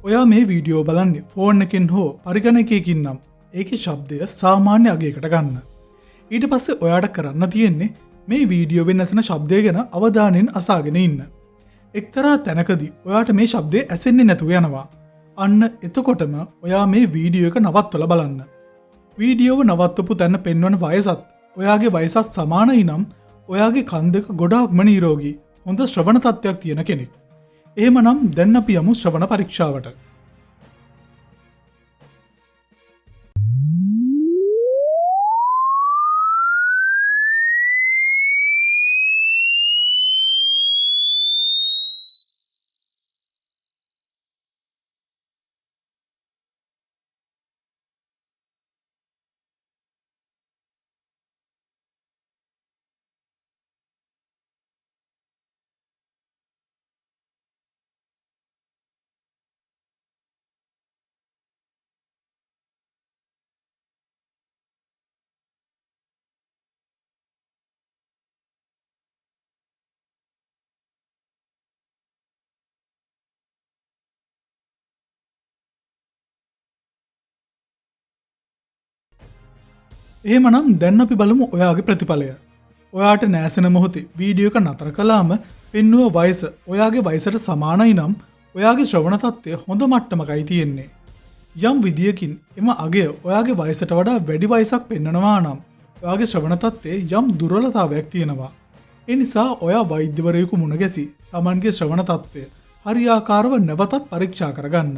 ඔයා මේ වීඩියෝ බලන්නේ ෆෝන් එකෙන් හෝ පරිගණකයකින් නම් ඒකේ ශබ්දය සාමාන්‍ය අගයකට ගන්න. ඊට පස්සේ ඔයාට කරන්න තියෙන්නේ මේ වීඩියෝ වෙන ඇසෙන ශබ්දය ගැන අවධානයෙන් අසාගෙන ඉන්න. එක්තරා තැනකදී ඔයාට මේ ශබ්දය ඇසෙන්නේ නැතුව යනවා. අන්න එතකොටම ඔයා මේ වීඩියෝ එක නවත්වලා බලන්න. වීඩියෝව නවත්වපු තැන පෙන්වන වයසත් ඔයාගේ වයසත් සමානයි නම් ඔයාගේ කන් දෙක ගොඩාක්ම නිරෝගී හොඳ ශ්‍රවණ තත්ත්වයක් තියෙන කෙනෙක්. එහෙමනම් දැන් අපි යමු ශ්‍රවණ පරීක්ෂාවට. එහෙමනම් දැන් අපි බලමු ඔයාගේ ප්‍රතිඵලය. ඔයාට නැසෙන මොහොතේ වීඩියෝ එක නතර කළාම පෙන්වුව වයස ඔයාගේ වයසට සමානයි නම් ඔයාගේ ශ්‍රවණ තත්ත්වය හොඳ මට්ටමකයි තියෙන්නේ. යම් විදියකින් එම අගය ඔයාගේ වයසට වඩා වැඩි වයසක් පෙන්වනවා නම් ඔයාගේ ශ්‍රවණ තත්ත්වයේ යම් දුර්වලතාවයක් තියෙනවා. ඒ නිසා ඔයා වෛද්‍යවරයෙකු මුණ ගැසී Tamanගේ ශ්‍රවණ තත්ත්වය හරියාකාරව නැවතත් පරීක්ෂා කරගන්න.